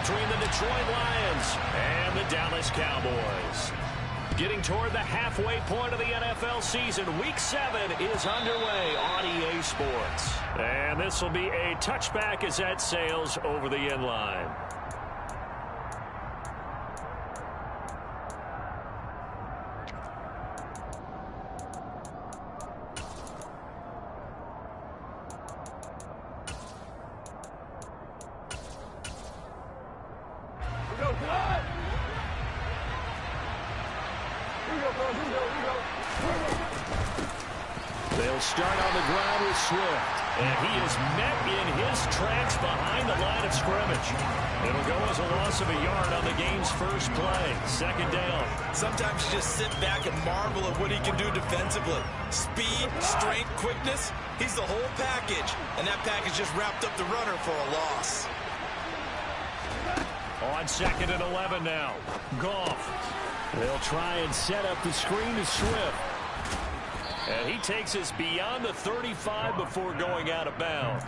between the Detroit Lions and the Dallas Cowboys. Getting toward the halfway point of the NFL season, Week 7 is underway on EA Sports. And this will be a touchback as that sails over the end line. They'll start on the ground with Swift. And he is met in his tracks behind the line of scrimmage. It'll go as a loss of a yard on the game's first play. Second down. Sometimes you just sit back and marvel at what he can do defensively. Speed, strength, quickness. He's the whole package. And that package just wrapped up the runner for a loss. On 2nd and 11 now. Goff. They'll try and set up the screen to Swift. And he takes us beyond the 35 before going out of bounds.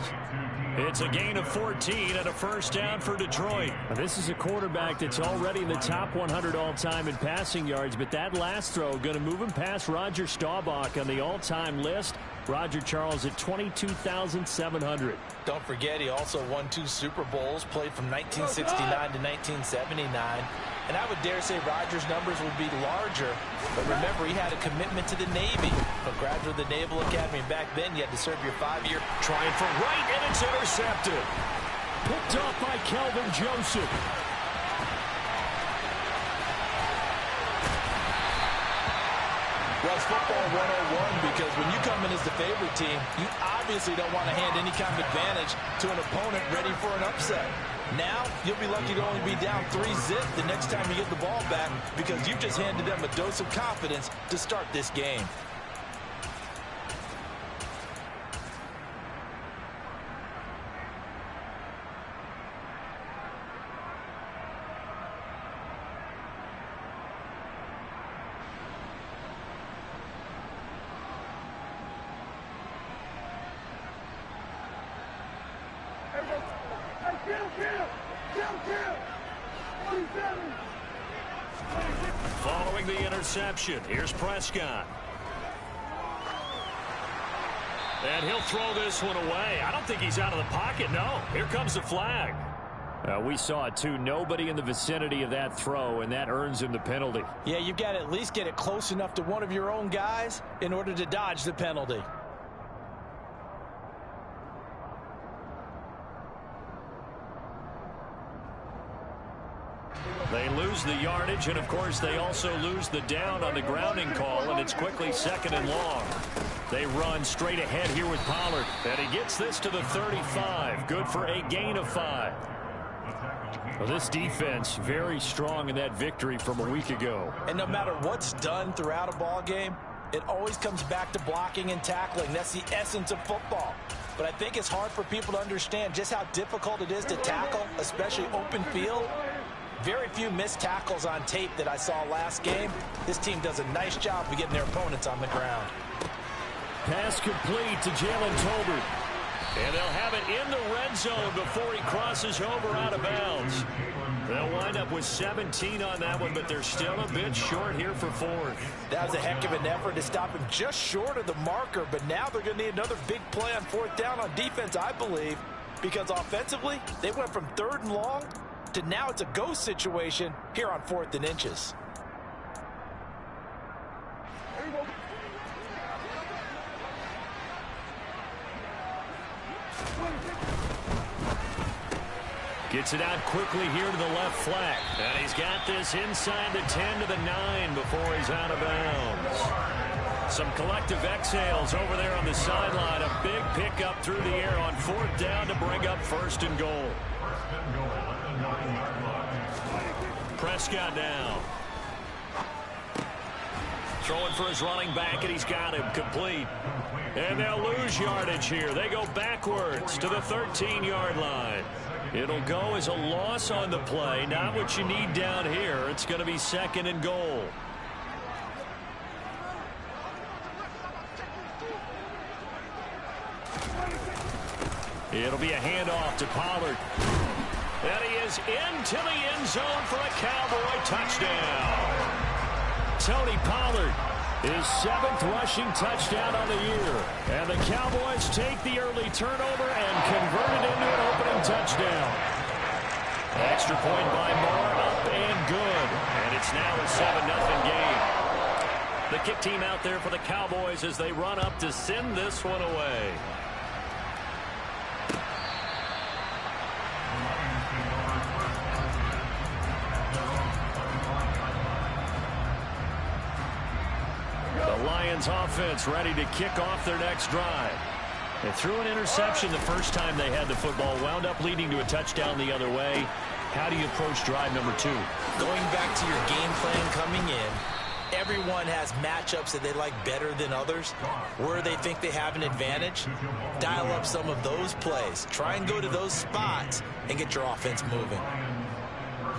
It's a gain of 14 and a first down for Detroit. Now, this is a quarterback that's already in the top 100 all-time in passing yards, but that last throw going to move him past Roger Staubach on the all-time list. Roger Charles at 22,700. Don't forget, he also won 2 Super Bowls, played from 1969 to 1979. And I would dare say Rodgers' numbers would be larger. But remember, he had a commitment to the Navy. A graduate of the Naval Academy. And back then, you had to serve your 5-year. Trying for right, and it's intercepted. Picked off by Kelvin Joseph. Well, it's football 101 because when you come in as the favorite team, you obviously don't want to hand any kind of advantage to an opponent ready for an upset. Now, you'll be lucky to only be down 3-zip the next time you get the ball back because you've just handed them a dose of confidence to start this game. Following the interception, here's Prescott. And he'll throw this one away. I don't think he's out of the pocket, no. Here comes the flag. We saw it too. Nobody in the vicinity of that throw, and that earns him the penalty. Yeah, you've got to at least get it close enough to one of your own guys in order to dodge the penalty. They lose the yardage, and of course they also lose the down on the grounding call, and it's quickly 2nd and long. They run straight ahead here with Pollard, and he gets this to the 35. Good for a gain of 5. Well, this defense very strong in that victory from a week ago. And no matter what's done throughout a ball game, it always comes back to blocking and tackling. That's the essence of football. But I think it's hard for people to understand just how difficult it is to tackle, especially open field. Very few missed tackles on tape that I saw last game. This team does a nice job of getting their opponents on the ground. Pass complete to Jalen Tolbert. And they'll have it in the red zone before he crosses over out of bounds. They'll wind up with 17 on that one, but they're still a bit short here for 4th. That was a heck of an effort to stop him just short of the marker, but now they're going to need another big play on 4th down on defense, I believe, because offensively, they went from 3rd and long to now it's a go situation here on 4th and inches. Gets it out quickly here to the left flat. And he's got this inside the 10 to the 9 before he's out of bounds. Some collective exhales over there on the sideline. A big pickup through the air on 4th down to bring up 1st and goal. Prescott now. Throwing for his running back, and he's got him complete. And they'll lose yardage here. They go backwards to the 13-yard line. It'll go as a loss on the play. Not what you need down here. It's going to be 2nd and goal. It'll be a handoff to Pollard. And he is into the end zone for a Cowboy touchdown. Tony Pollard, his 7th rushing touchdown on the year. And the Cowboys take the early turnover and convert it into an opening touchdown. Extra point by Moore, up and good. And it's now a 7-0 game. The kick team out there for the Cowboys as they run up to send this one away. The Lions offense ready to kick off their next drive. They threw an interception the first time they had the football, wound up leading to a touchdown the other way. How do you approach drive number 2? Going back to your game plan coming in, everyone has matchups that they like better than others. Where they think they have an advantage, dial up some of those plays. Try and go to those spots and get your offense moving.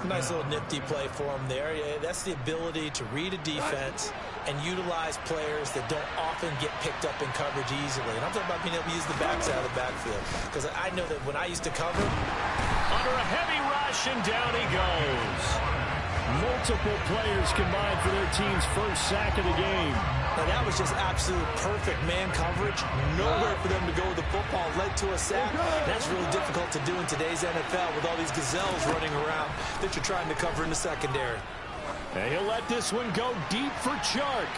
Nice little nifty play for him there. Yeah, that's the ability to read a defense and utilize players that don't often get picked up in coverage easily. And I'm talking about being able to use the backside of the backfield. Because I know that when I used to cover, under a heavy rush, and down he goes. Multiple players combined for their team's first sack of the game. Now that was just absolute perfect man coverage. Nowhere for them to go with the football. Led to a sack. That's really difficult to do in today's NFL with all these gazelles running around that you're trying to cover in the secondary. And he'll let this one go deep for Chark.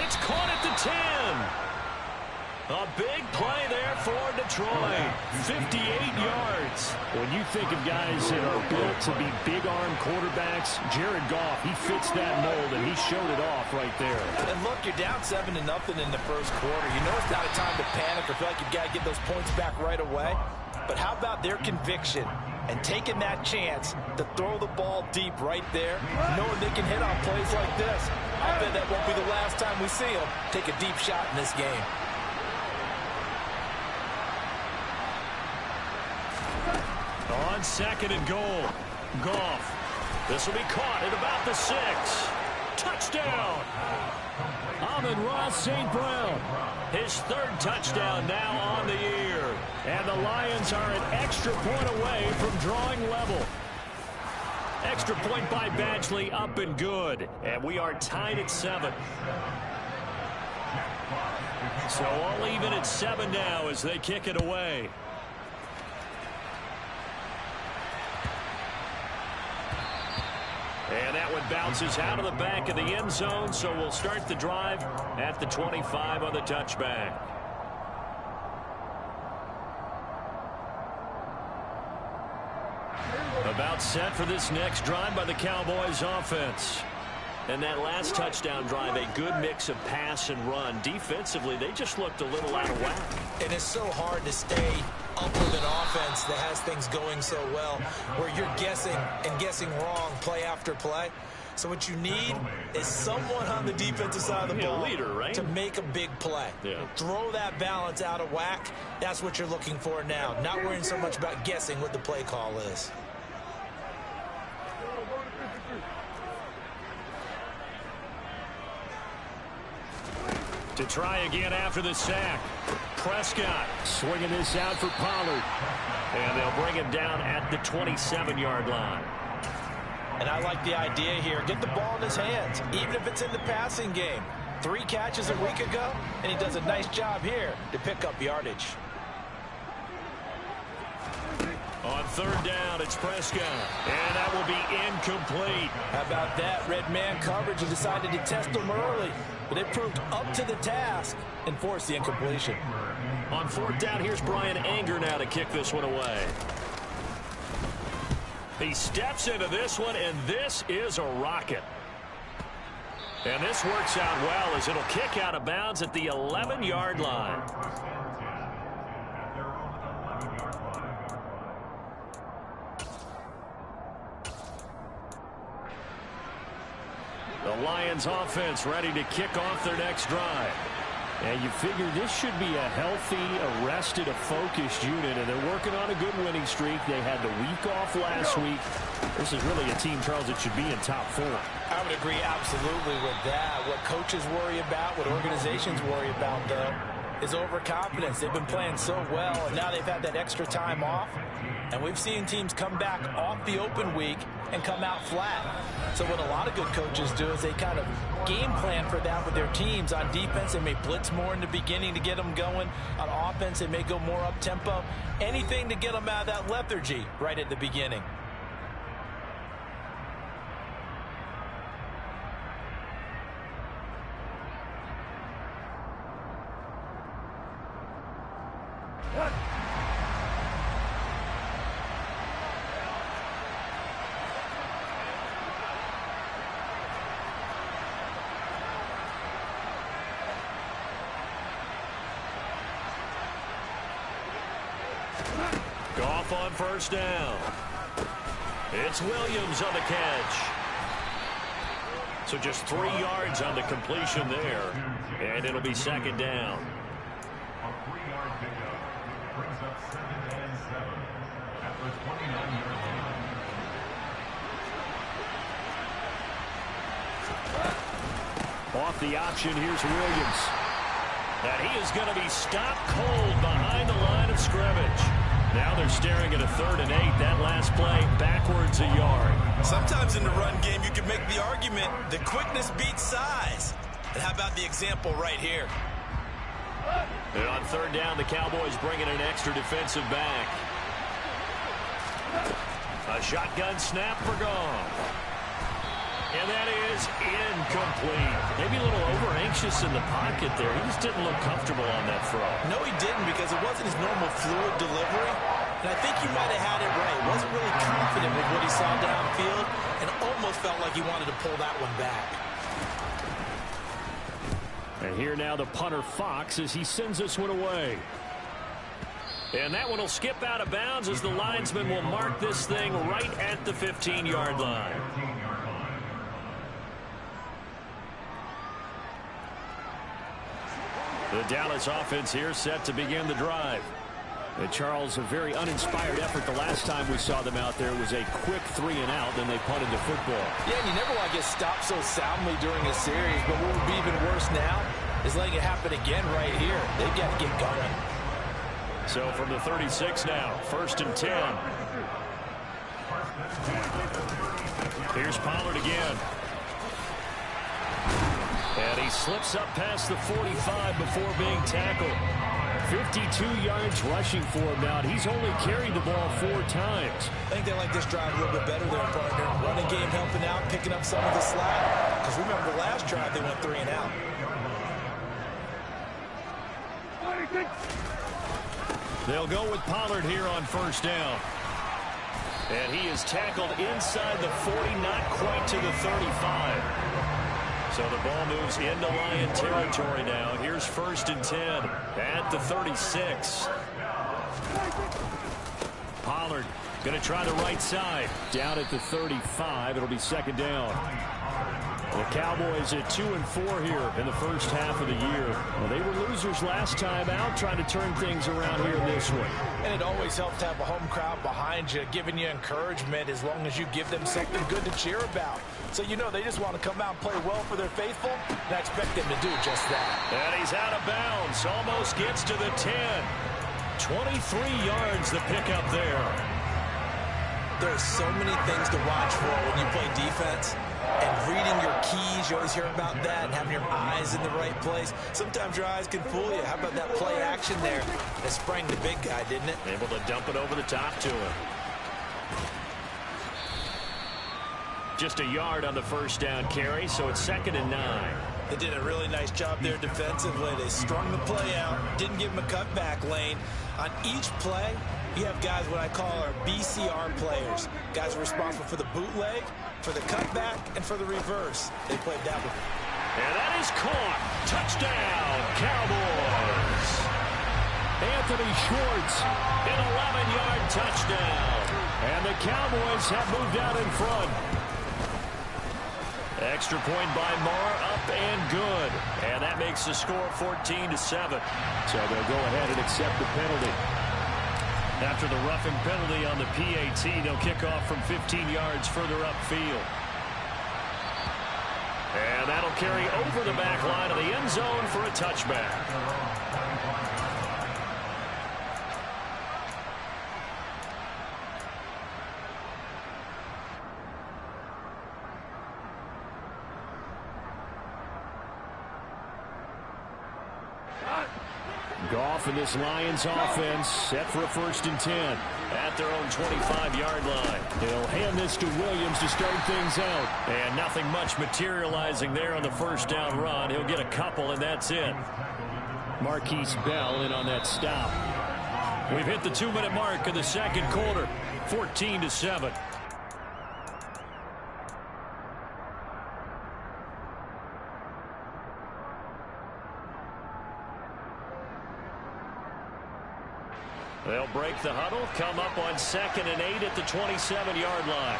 It's caught at the 10. A big play there for Detroit. 58 yards. When you think of guys that are built to be big-arm quarterbacks, Jared Goff, he fits that mold, and he showed it off right there. And look, you're down 7-0 in the first quarter. You know it's not a time to panic or feel like you've got to get those points back right away. But how about their conviction and taking that chance to throw the ball deep right there, knowing they can hit on plays like this? I bet that won't be the last time we see them take a deep shot in this game. On 2nd and goal, Goff. This will be caught at about the 6. Touchdown! Amon-Ra St. Brown. His 3rd touchdown now on the year. And the Lions are an extra point away from drawing level. Extra point by Badgley, up and good. And we are tied at 7. So all even at 7 now as they kick it away. And that one bounces out of the back of the end zone, so we'll start the drive at the 25 on the touchback. About set for this next drive by the Cowboys offense. And that last touchdown drive, a good mix of pass and run. Defensively, they just looked a little out of whack. And it's so hard to stay up with an offense that has things going so well, where you're guessing and guessing wrong play after play. So what you need is someone on the defensive side of the ball, leader, right? to make a big play. Yeah. Throw that balance out of whack. That's what you're looking for now. Not worrying so much about guessing what the play call is. To try again after the sack. Prescott swinging this out for Pollard. And they'll bring him down at the 27-yard line. And I like the idea here. Get the ball in his hands, even if it's in the passing game. 3 catches a week ago, and he does a nice job here to pick up yardage. On 3rd down, it's Prescott. And that will be incomplete. How about that? Red man coverage and decided to test him early. But it proved up to the task and forced the incompletion. On 4th down, here's Brian Anger now to kick this one away. He steps into this one, and this is a rocket. And this works out well as it'll kick out of bounds at the 11-yard line. The Lions offense ready to kick off their next drive. And you figure this should be a healthy, arrested, a focused unit, and they're working on a good winning streak. They had the week off last week. This is really a team, Charles, that should be in top 4. I would agree absolutely with that. What coaches worry about, what organizations worry about, though, is overconfidence. They've been playing so well, and now they've had that extra time off. And we've seen teams come back off the open week and come out flat. So what a lot of good coaches do is they kind of game plan for that with their teams. On defense, they may blitz more in the beginning to get them going. On offense, they may go more up-tempo. Anything to get them out of that lethargy right at the beginning. Goff on first down. It's Williams on the catch. So just 3 yards on the completion there. And it'll be second down. A 3-yard pickup brings up 2nd and 7 at the 29-yard line. Off the option, here's Williams. And he is going to be stopped cold behind the line of scrimmage. Now they're staring at a 3rd and 8. That last play backwards a yard. Sometimes in the run game, you can make the argument that quickness beats size. And how about the example right here? And on 3rd down, the Cowboys bring in an extra defensive back. A shotgun snap for Goff. And that is incomplete. Maybe a little over-anxious in the pocket there. He just didn't look comfortable on that throw. No, he didn't, because it wasn't his normal fluid delivery. And I think he might have had it right. He wasn't really confident with what he saw downfield and almost felt like he wanted to pull that one back. And here now the punter Fox as he sends this one away. And that one will skip out of bounds as the linesman will mark this thing right at the 15-yard line. The Dallas offense here set to begin the drive. And Charles, a very uninspired effort the last time we saw them out there was a quick 3 and out, then they punted the football. Yeah, and you never want to get stopped so soundly during a series, but what would be even worse now is letting it happen again right here. They've got to get going. So from the 36 now, 1st and 10. Here's Pollard again. And he slips up past the 45 before being tackled. 52 yards rushing for him now. He's only carried the ball 4 times. I think they like this drive a little bit better there, partner. Running game helping out, picking up some of the slack. Because remember the last drive they went 3 and out. They'll go with Pollard here on 1st down. And he is tackled inside the 40, not quite to the 35. So the ball moves into Lion territory now. Here's 1st and 10 at the 36. Pollard going to try the right side. Down at the 35. It'll be 2nd down. The Cowboys at 2-4 here in the first half of the year. Well, they were losers last time out, trying to turn things around here in this one. And it always helps to have a home crowd behind you, giving you encouragement as long as you give them something good to cheer about. So you know they just want to come out and play well for their faithful, and I expect them to do just that. And he's out of bounds, almost gets to the 10. 23 yards the pickup there. There's so many things to watch for when you play defense. And reading your keys, you always hear about that, and having your eyes in the right place. Sometimes your eyes can fool you. How about that play action there? It sprang the big guy, didn't it? Able to dump it over the top to him. Just a yard on the 1st down carry, so it's 2nd and 9. They did a really nice job there defensively. They strung the play out, didn't give him a cutback lane. On each play, you have guys what I call our BCR players. Guys are responsible for the bootleg, for the cutback, and for the reverse. They played that one. And that is caught. Touchdown, Cowboys. Anthony Schwartz, an 11-yard touchdown. And the Cowboys have moved out in front. Extra point by Marr, up and good. And that makes the score 14-7. So they'll go ahead and accept the penalty. After the roughing penalty on the PAT, they'll kick off from 15 yards further upfield. And that'll carry over the back line of the end zone for a touchback. Goff and this Lions offense set for a 1st and 10 at their own 25-yard line. He'll hand this to Williams to start things out. And nothing much materializing there on the 1st down run. He'll get a couple, and that's it. Marquise Bell in on that stop. We've hit the 2-minute mark of the 2nd quarter, 14-7. They'll break the huddle, come up on 2nd and 8 at the 27-yard line.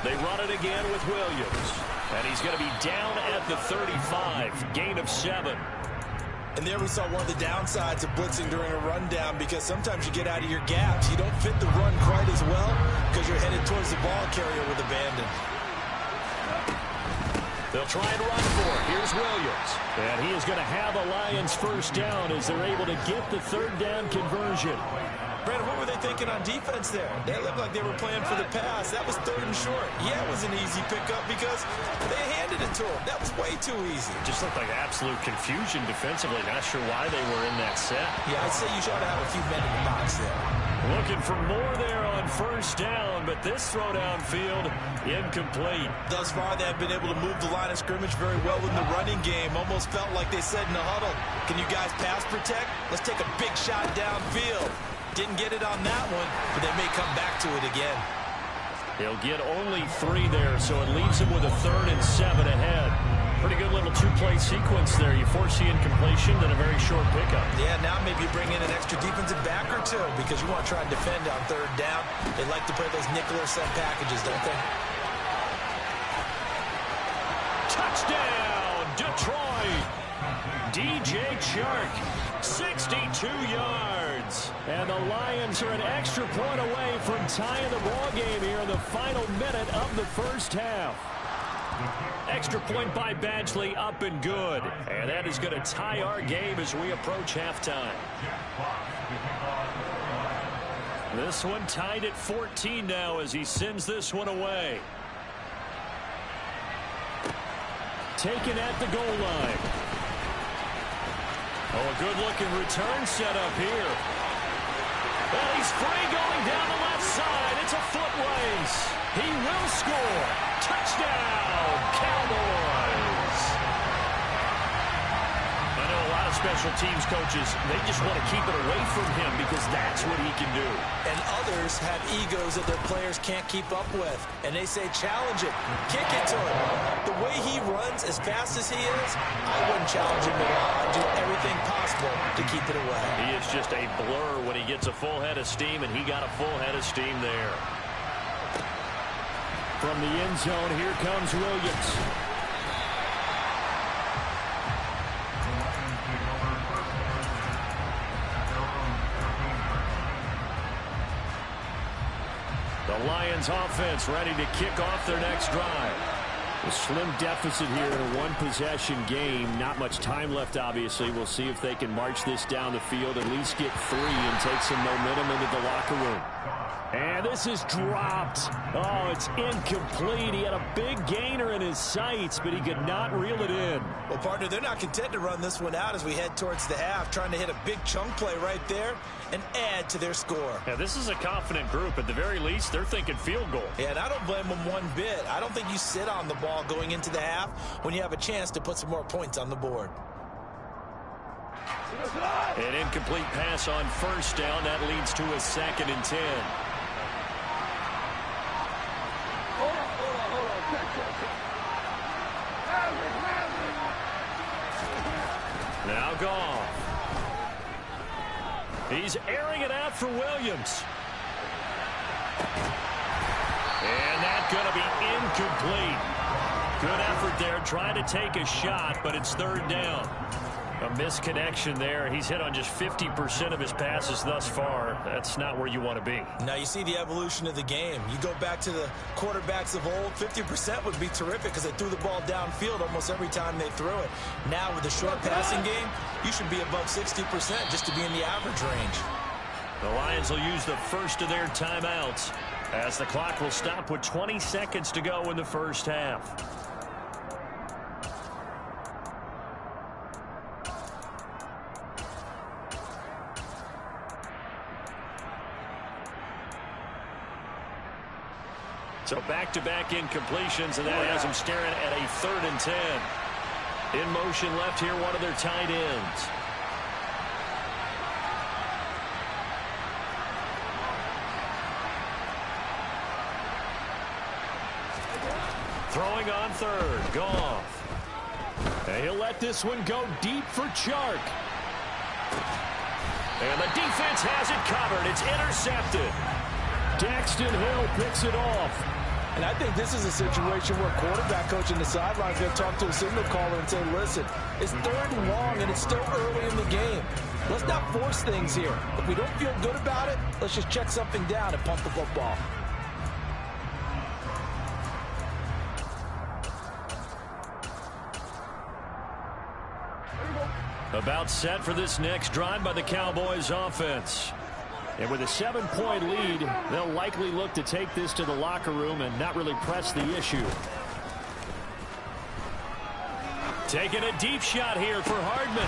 They run it again with Williams. And he's going to be down at the 35, gain of 7. And there we saw one of the downsides of blitzing during a rundown, because sometimes you get out of your gaps. You don't fit the run quite as well because you're headed towards the ball carrier with abandon. They'll try and run for it. Here's Williams. And he is going to have a Lions 1st down as they're able to get the 3rd down conversion. Brandon, what were they thinking on defense there? They looked like they were playing for the pass. That was 3rd and short. Yeah, it was an easy pickup because they handed it to him. That was way too easy. Just looked like absolute confusion defensively. Not sure why they were in that set. Yeah, I'd say you should have a few men in the box there. Looking for more there on 1st down, but this throw downfield incomplete. Thus far, they have been able to move the line of scrimmage very well in the running game. Almost felt like they said in the huddle, can you guys pass protect? Let's take a big shot downfield. Didn't get it on that one, but they may come back to it again. They'll get only 3 there, so it leaves them with a 3rd and 7 ahead. Pretty good little 2-play sequence there. You force the incompletion, then a very short pickup. Yeah, now maybe you bring in an extra defensive back or two because you want to try and defend on 3rd down. They like to play those nickel or sub packages, don't they? Touchdown, Detroit! DJ Chark, 62 yards. And the Lions are an extra point away from tying the ball game here in the final minute of the 1st half. Extra point by Badgley, up and good. And that is going to tie our game as we approach halftime. This one tied at 14 now as he sends this one away. Taken at the goal line. Oh, a good-looking return set up here. Well, he's free going down the left side. It's a foot race. He will score. Touchdown, Cowboys. I know a lot of special teams coaches, they just want to keep it away from him because that's what he can do. And others have egos that their players can't keep up with. And they say, challenge it. Kick it to him. The way he runs as fast as he is, I wouldn't challenge him at all. I'd do everything possible to keep it away. He is just a blur when he gets a full head of steam, and he got a full head of steam there. From the end zone, here comes Williams. The Lions offense ready to kick off their next drive. A slim deficit here in a one-possession game. Not much time left, obviously. We'll see if they can march this down the field, at least get 3 and take some momentum into the locker room. And this is dropped. Oh, it's incomplete. He had a big gainer in his sights, but he could not reel it in. Well, partner, they're not content to run this one out as we head towards the half, trying to hit a big chunk play right there and add to their score. Yeah, this is a confident group. At the very least, they're thinking field goal. Yeah, and I don't blame them one bit. I don't think you sit on the ball going into the half when you have a chance to put some more points on the board. An incomplete pass on 1st down. That leads to a 2nd and 10. Now Goff. He's airing it out for Williams. And that's going to be incomplete. Good effort there, trying to take a shot, but it's 3rd down. A misconnection there. He's hit on just 50% of his passes thus far. That's not where you want to be. Now you see the evolution of the game. You go back to the quarterbacks of old, 50% would be terrific because they threw the ball downfield almost every time they threw it. Now with the short passing game, you should be above 60% just to be in the average range. The Lions will use the first of their timeouts as the clock will stop with 20 seconds to go in the first half. So back-to-back incompletions, and that has them staring at a 3rd and 10. In motion left here, one of their tight ends. Throwing on 3rd, Goff. And he'll let this one go deep for Chark. And the defense has it covered. It's intercepted. Daxton Hill picks it off. And I think this is a situation where quarterback coach in the sideline is going to talk to a signal caller and say, listen, it's 3rd and long and it's still early in the game. Let's not force things here. If we don't feel good about it, let's just check something down and pump the football. About set for this next drive by the Cowboys offense. And with a 7-point lead, they'll likely look to take this to the locker room and not really press the issue. Taking a deep shot here for Hardman.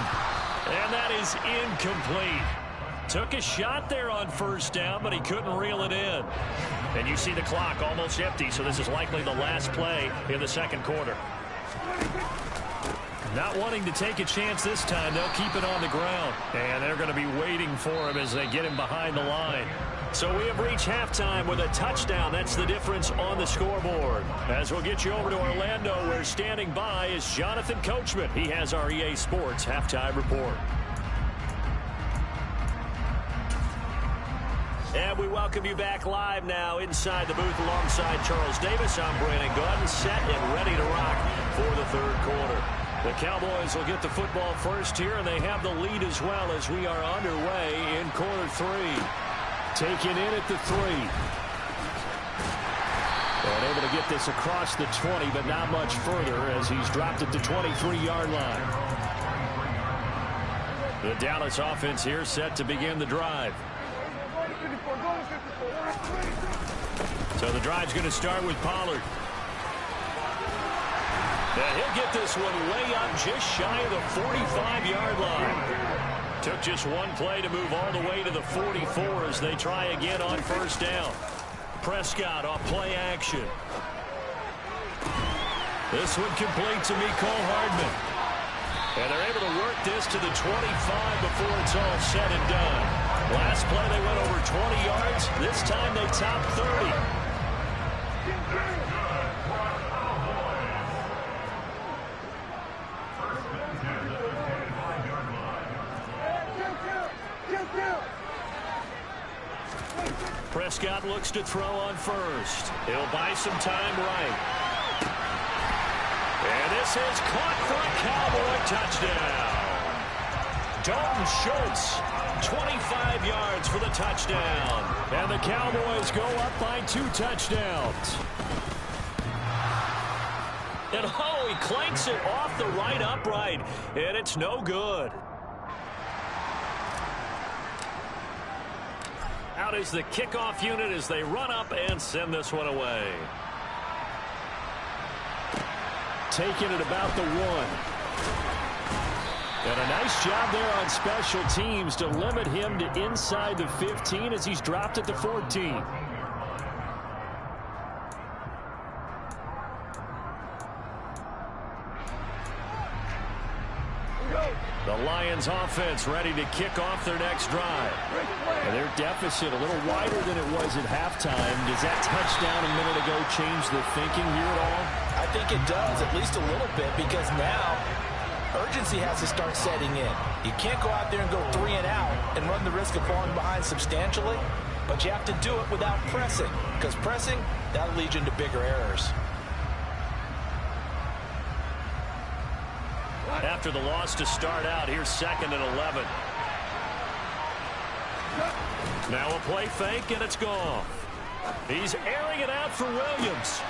And that is incomplete. Took a shot there on 1st down, but he couldn't reel it in. And you see the clock almost empty, so this is likely the last play in the 2nd quarter. Not wanting to take a chance this time, they'll keep it on the ground. And they're going to be waiting for him as they get him behind the line. So we have reached halftime with a touchdown. That's the difference on the scoreboard. As we'll get you over to Orlando, where standing by is Jonathan Coachman. He has our EA Sports halftime report. And we welcome you back live now inside the booth alongside Charles Davis. I'm Brandon Gaudin, set and ready to rock for the 3rd quarter. The Cowboys will get the football first here, and they have the lead as well as we are underway in quarter 3. Taken in at the 3. And able to get this across the 20, but not much further as he's dropped at the 23-yard line. The Dallas offense here set to begin the drive. So the drive's going to start with Pollard. And he'll get this one way up just shy of the 45-yard line. Took just one play to move all the way to the 44 as they try again on 1st down. Prescott off play action. This one complete to Mecole Hardman. And they're able to work this to the 25 before it's all said and done. Last play they went over 20 yards. This time they topped 30. Prescott looks to throw on 1st. He'll buy some time right. And this is caught for a Cowboy touchdown. Dalton Schultz, 25 yards for the touchdown. And the Cowboys go up by 2 touchdowns. And oh, he clanks it off the right upright. And it's no good. Out is the kickoff unit as they run up and send this one away. Taking it about the 1. And a nice job there on special teams to limit him to inside the 15 as he's dropped at the 14. The Lions offense ready to kick off their next drive. And their deficit a little wider than it was at halftime. Does that touchdown a minute ago change the thinking here at all? I think it does, at least a little bit, because now urgency has to start setting in. You can't go out there and go 3 and out and run the risk of falling behind substantially, but you have to do it without pressing, because pressing, that'll lead you into bigger errors. After the loss to start out, here's 2nd and 11. Now a play fake, and it's gone. He's airing it out for Williams.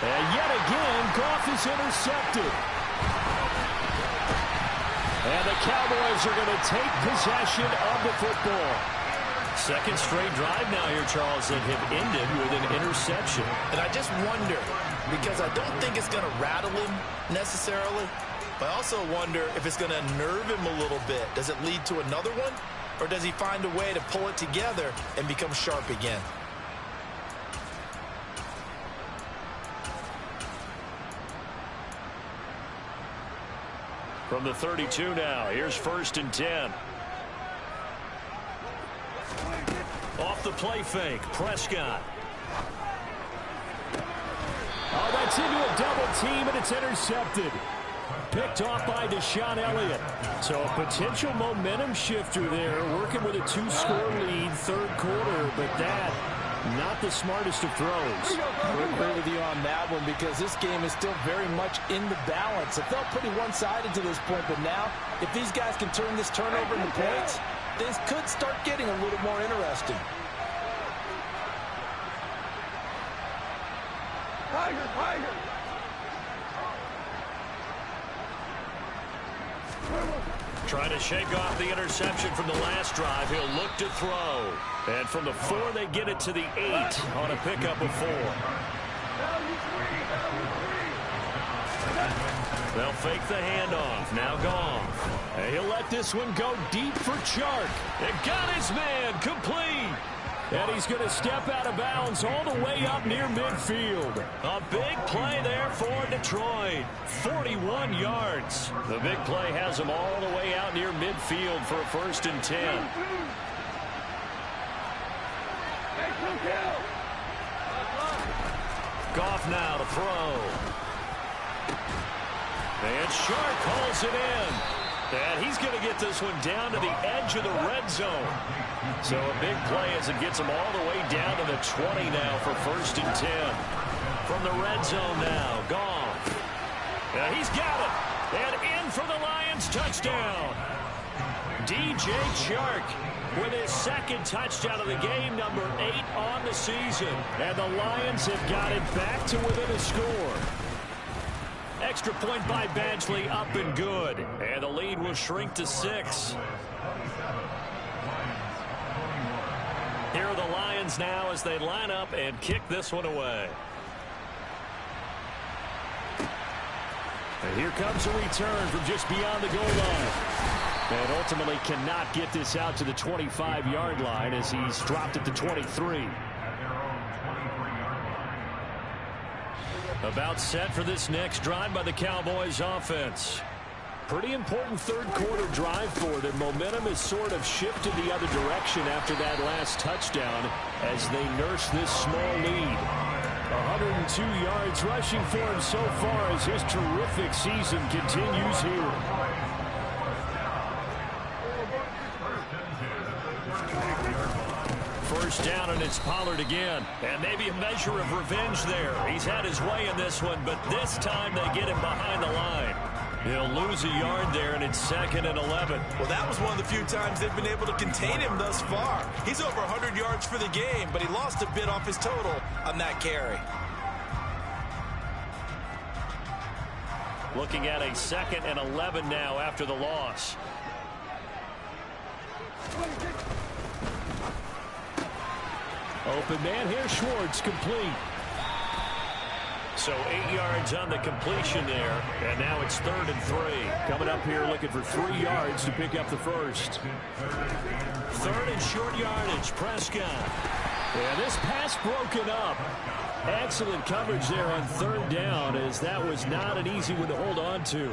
And yet again, Goff is intercepted. And the Cowboys are going to take possession of the football. Second straight drive now here, Charles, that have ended with an interception. And I just wonder, because I don't think it's going to rattle him necessarily, but I also wonder if it's going to nerve him a little bit. Does it lead to another one? Or does he find a way to pull it together and become sharp again? From the 32 now, here's 1st and 10. Off the play fake, Prescott. Oh, that's into a double team, and it's intercepted. Picked off by Deshaun Elliott. So a potential momentum shifter there, working with a 2-score lead, 3rd quarter, but that, not the smartest of throws. I agree with you on that one because this game is still very much in the balance. It felt pretty one-sided to this point, but now, if these guys can turn this turnover into points, this could start getting a little more interesting. Trying to shake off the interception from the last drive. He'll look to throw. And from the 4, they get it to the 8 on a pickup of 4. They'll fake the handoff. Now Goff. And he'll let this one go deep for Chark. It got his man complete. And he's going to step out of bounds all the way up near midfield. A big play there for Detroit. 41 yards. The big play has him all the way out near midfield for a 1st and 10. Goff now to throw. And Chark hauls it in. And he's going to get this one down to the edge of the red zone. So a big play as it gets him all the way down to the 20 now for 1st and 10. From the red zone now, Goff. And he's got it. And in for the Lions touchdown. DJ Chark with his 2nd touchdown of the game, number 8 on the season. And the Lions have got it back to within a score. Extra point by Badgley, up and good. And the lead will shrink to 6. Here are the Lions now as they line up and kick this one away. And here comes a return from just beyond the goal line. And ultimately cannot get this out to the 25-yard line as he's dropped at the 23. About set for this next drive by the Cowboys offense. Pretty important 3rd quarter drive for them. Momentum has sort of shifted the other direction after that last touchdown as they nurse this small lead. 102 yards rushing for him so far as his terrific season continues here. First down, and it's Pollard again. And maybe a measure of revenge there. He's had his way in this one, but this time they get him behind the line. He'll lose a yard there, and it's 2nd and 11. Well, that was one of the few times they've been able to contain him thus far. He's over 100 yards for the game, but he lost a bit off his total on that carry. Looking at a 2nd and 11 now after the loss. Open man here, Schwartz, complete. So 8 yards on the completion there, and now it's 3rd and 3. Coming up here looking for 3 yards to pick up the first. 3rd and short yardage, Prescott. Yeah, this pass broken up. Excellent coverage there on 3rd down, as that was not an easy one to hold on to.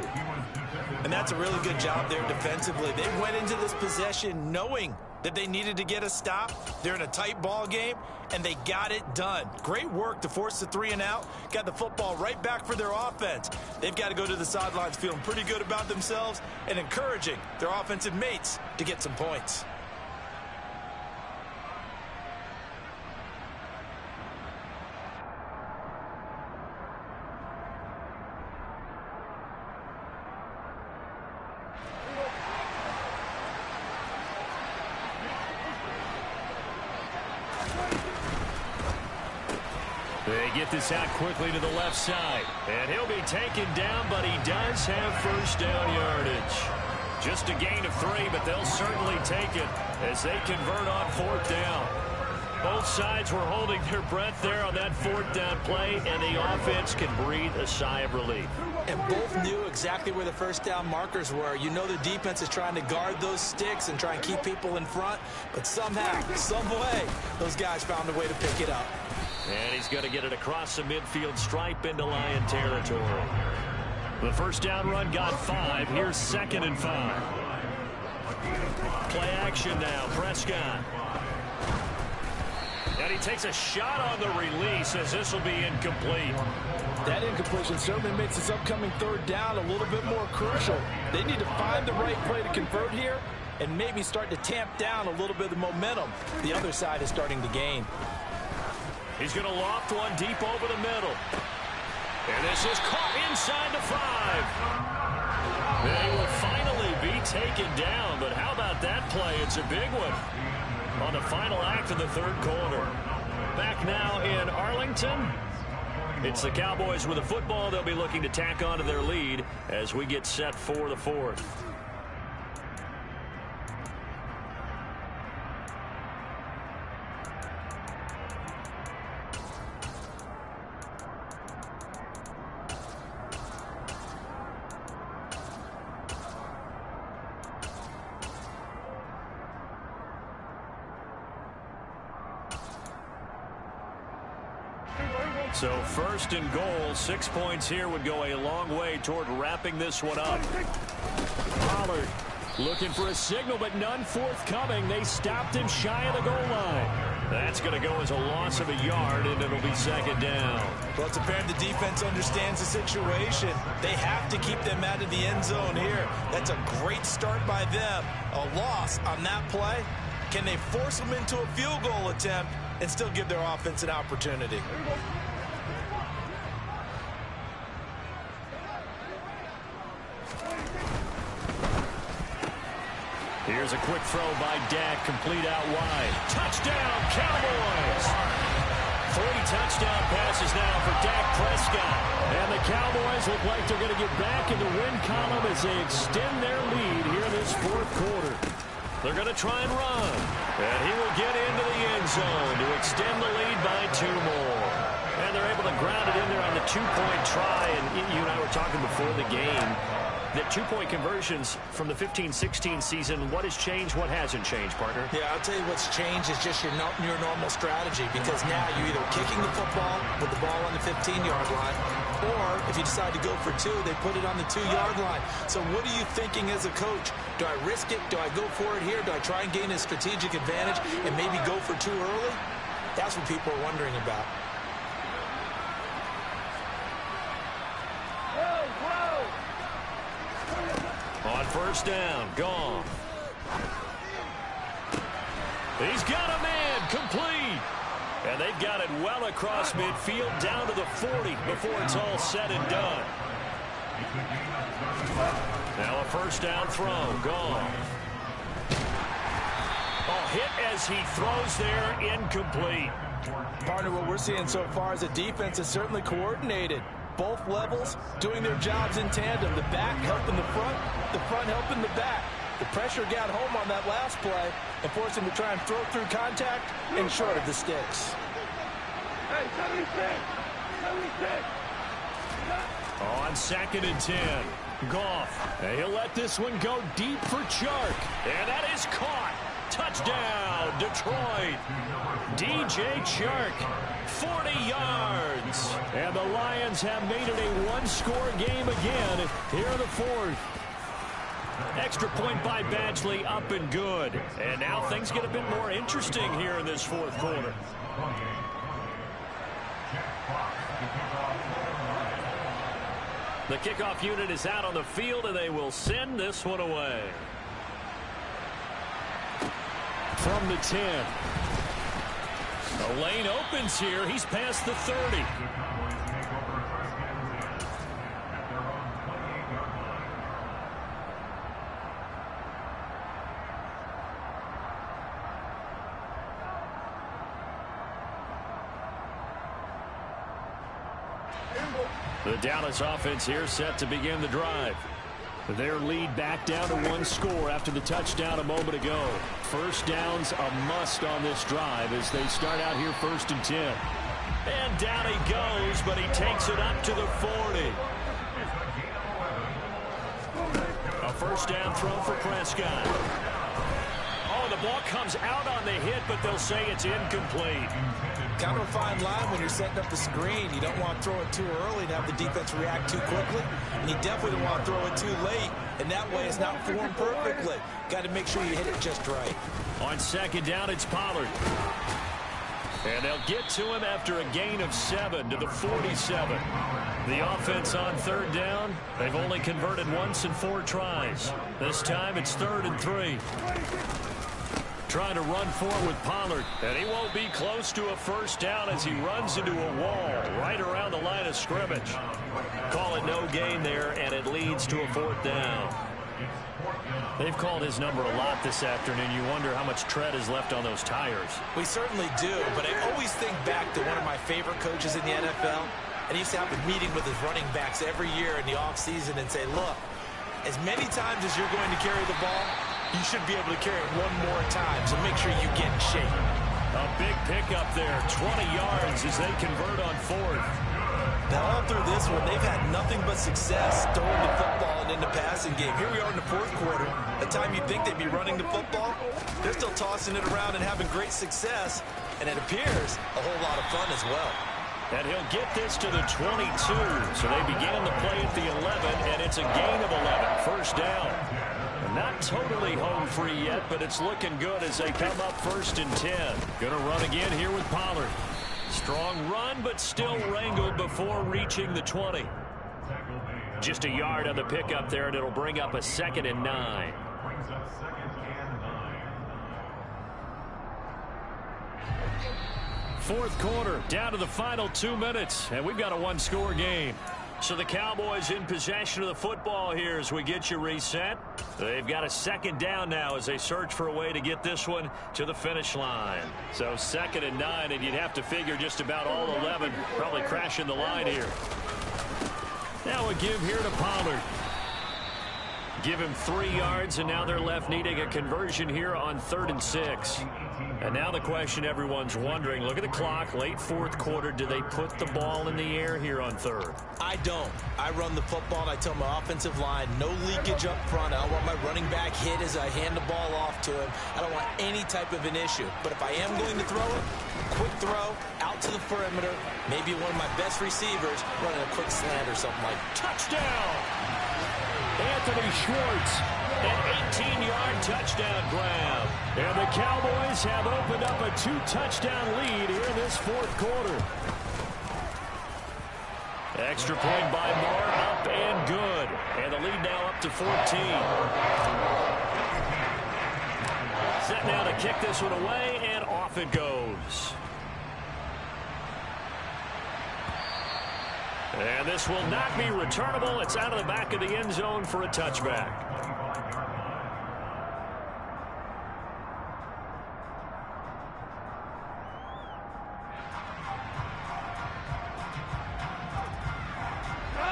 And that's a really good job there defensively. They went into this possession knowing that they needed to get a stop. They're in a tight ball game, and they got it done. Great work to force the 3 and out. Got the football right back for their offense. They've got to go to the sidelines feeling pretty good about themselves and encouraging their offensive mates to get some points. They get this out quickly to the left side. And he'll be taken down, but he does have first down yardage. Just a gain of 3, but they'll certainly take it as they convert on 4th down. Both sides were holding their breath there on that 4th down play, and the offense can breathe a sigh of relief. And both knew exactly where the first down markers were. You know the defense is trying to guard those sticks and try and keep people in front, but somehow, some way, those guys found a way to pick it up. And he's going to get it across the midfield stripe into Lion territory. The first down run got 5. Here's 2nd and 5. Play action now. Prescott. And he takes a shot on the release as this will be incomplete. That incompletion certainly makes this upcoming 3rd down a little bit more crucial. They need to find the right play to convert here and maybe start to tamp down a little bit of the momentum the other side is starting to gain. He's going to loft one deep over the middle. And this is caught inside the 5. They will finally be taken down, but how about that play? It's a big one on the final act of the 3rd quarter. Back now in Arlington. It's the Cowboys with the football. They'll be looking to tack onto their lead as we get set for the 4th. So 1st and goal, 6 points here would go a long way toward wrapping this one up. Pollard looking for a signal, but none forthcoming. They stopped him shy of the goal line. That's going to go as a loss of a yard, and it'll be 2nd down. Well, it's apparent the defense understands the situation. They have to keep them out of the end zone here. That's a great start by them. A loss on that play. Can they force them into a field goal attempt and still give their offense an opportunity? Here's a quick throw by Dak, complete out wide. Touchdown, Cowboys! 3 touchdown passes now for Dak Prescott. And the Cowboys look like they're going to get back in the win column as they extend their lead here in this 4th quarter. They're going to try and run. And he will get into the end zone to extend the lead by 2 more. And they're able to ground it in there on the 2-point try. And you and I were talking before the game. That 2-point conversions from the 15-16 season, what has changed, what hasn't changed, partner? Yeah, I'll tell you what's changed is just your normal strategy, because now you're either kicking the football with the ball on the 15-yard line, or if you decide to go for 2, they put it on the 2-yard line. So what are you thinking as a coach? Do I risk it? Do I go for it here? Do I try and gain a strategic advantage and maybe go for 2 early? That's what people are wondering about. On 1st down, Goff. He's got a man, complete. And they've got it well across midfield, down to the 40 before it's all said and done. Now a 1st down throw, Goff. Oh, hit as he throws there, incomplete. Partner, what we're seeing so far is the defense is certainly coordinated. Both levels doing their jobs in tandem. The back helping the front helping the back. The pressure got home on that last play and forced him to try and throw through contact and short of the sticks. Hey, 76. On 2nd and 10, Goff. He'll let this one go deep for Chark. And that is caught. Touchdown, Detroit. DJ Chark, 40 yards. And the Lions have made it a 1-score game again here in the 4th. Extra point by Badgley, up and good. And now things get a bit more interesting here in this 4th quarter. The kickoff unit is out on the field, and they will send this one away. From the 10. The lane opens here. He's past the 30. The Dallas offense here set to begin the drive. Their lead back down to one score after the touchdown a moment ago. First down's a must on this drive as they start out here 1st and 10. And down he goes, but he takes it up to the 40. A first down throw for Prescott. Oh, the ball comes out on the hit, but they'll say it's incomplete. Kind of a fine line when you're setting up the screen. You don't want to throw it too early and have the defense react too quickly. And you definitely don't want to throw it too late. And that way it's not formed perfectly. Got to make sure you hit it just right. On 2nd down, it's Pollard. And they'll get to him after a gain of 7 to the 47. The offense on 3rd down, they've only converted once in 4 tries. This time it's 3rd and 3. Trying to run forward with Pollard, and he won't be close to a first down as he runs into a wall right around the line of scrimmage. Call it no gain there, and it leads to a 4th down. They've called his number a lot this afternoon. You wonder how much tread is left on those tires. We certainly do, but I always think back to one of my favorite coaches in the NFL, and he used to have a meeting with his running backs every year in the offseason and say, look, as many times as you're going to carry the ball, you should be able to carry it one more time, so make sure you get in shape. A big pickup there, 20 yards as they convert on 4th. Now, all through this one, they've had nothing but success throwing the football and in the passing game. Here we are in the 4th quarter. The time you'd think they'd be running the football, they're still tossing it around and having great success, and it appears a whole lot of fun as well. And he'll get this to the 22, so they began the play at the 11, and it's a gain of 11, first down. Not totally home free yet, but it's looking good as they come up 1st and 10. Gonna run again here with Pollard. Strong run, but still wrangled before reaching the 20. Just a yard on the pickup there, and it'll bring up a 2nd and 9. Brings up 2nd and 9. 4th quarter, down to the final 2 minutes, and we've got a 1-score game. So the Cowboys in possession of the football here as we get you reset. They've got a 2nd down now as they search for a way to get this one to the finish line. So 2nd and 9, and you'd have to figure just about all 11 probably crashing the line here. Now a give here to Pollard. Give him 3 yards, and now they're left needing a conversion here on 3rd and 6. And now the question everyone's wondering, look at the clock, late 4th quarter, do they put the ball in the air here on 3rd? I don't. I run the football, and I tell my offensive line, no leakage up front. I don't want my running back hit as I hand the ball off to him. I don't want any type of an issue. But if I am going to throw it, quick throw, out to the perimeter, maybe one of my best receivers running a quick slant or something like that. Touchdown! Anthony Schwartz, an 18-yard touchdown grab. And the Cowboys have opened up a 2-touchdown lead here in this 4th quarter. Extra point by Moore, up and good. And the lead now up to 14. Set now to kick this one away, and off it goes. And this will not be returnable. It's out of the back of the end zone for a touchback.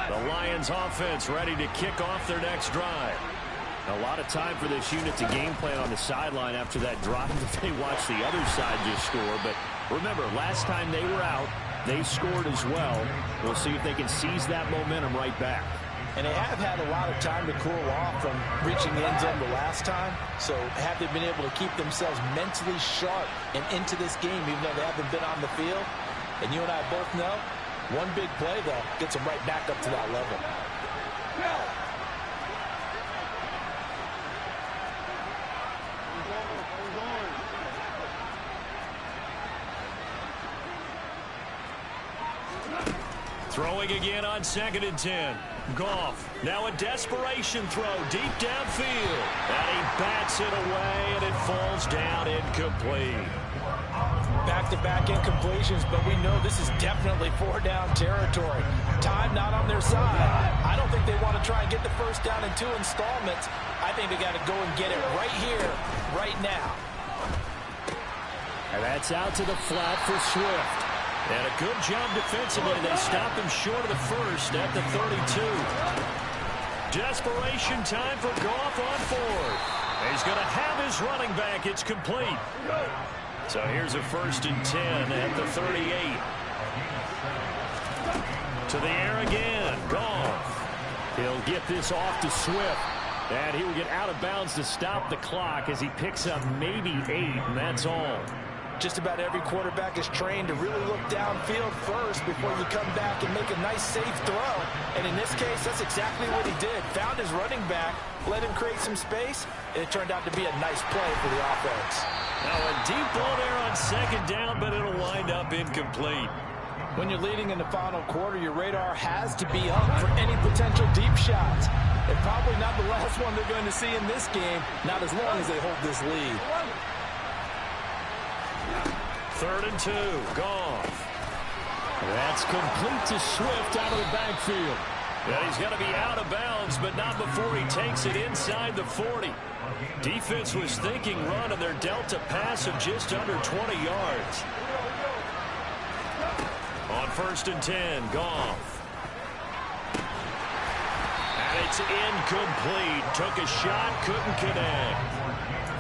The Lions offense ready to kick off their next drive. A lot of time for this unit to game plan on the sideline after that drive that they watched the other side just score. But remember, last time they were out, they scored as well. We'll see if they can seize that momentum right back. And they have had a lot of time to cool off from reaching the end zone the last time. So have they been able to keep themselves mentally sharp and into this game, even though they haven't been on the field? And you and I both know, one big play, though, gets them right back up to that level. Throwing again on 2nd and 10. Goff, now a desperation throw deep downfield. And he bats it away, and it falls down incomplete. Back-to-back incompletions, but we know this is definitely 4-down territory. Time not on their side. I don't think they want to try and get the first down in 2 installments. I think they got to go and get it right here, right now. And that's out to the flat for Swift. And a good job defensively. They stop him short of the first at the 32. Desperation time for Goff on fourth. He's going to have his running back. It's complete. So here's a 1st and 10 at the 38. To the air again. Goff. He'll get this off to Swift. And he will get out of bounds to stop the clock as he picks up maybe 8, and that's all. Just about every quarterback is trained to really look downfield first before you come back and make a nice, safe throw. And in this case, that's exactly what he did. Found his running back, let him create some space, and it turned out to be a nice play for the offense. Now a deep ball there on 2nd down, but it'll wind up incomplete. When you're leading in the final quarter, your radar has to be up for any potential deep shots. And probably not the last one they're going to see in this game, not as long as they hold this lead. 3rd and 2. Goff. That's complete to Swift out of the backfield. And he's going to be out of bounds, but not before he takes it inside the 40. Defense was thinking run, and they're dealt a pass of just under 20 yards. On 1st and 10, Goff. And it's incomplete. Took a shot, couldn't connect.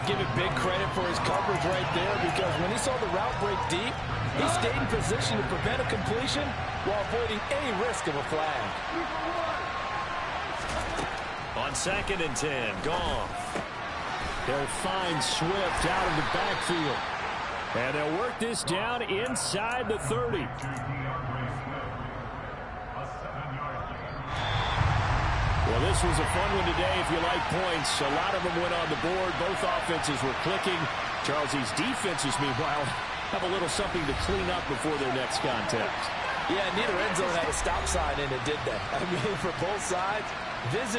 Give it big credit for his coverage right there, because when he saw the route break deep, he stayed in position to prevent a completion while avoiding any risk of a flag. On 2nd and 10, Goff. They'll find Swift out of the backfield. And they'll work this down inside the 30. Well, this was a fun one today if you like points. A lot of them went on the board. Both offenses were clicking. Charles, these defenses, meanwhile, have a little something to clean up before their next contest. Yeah, neither end zone had a stop sign in it, did they? I mean, for both sides, visit.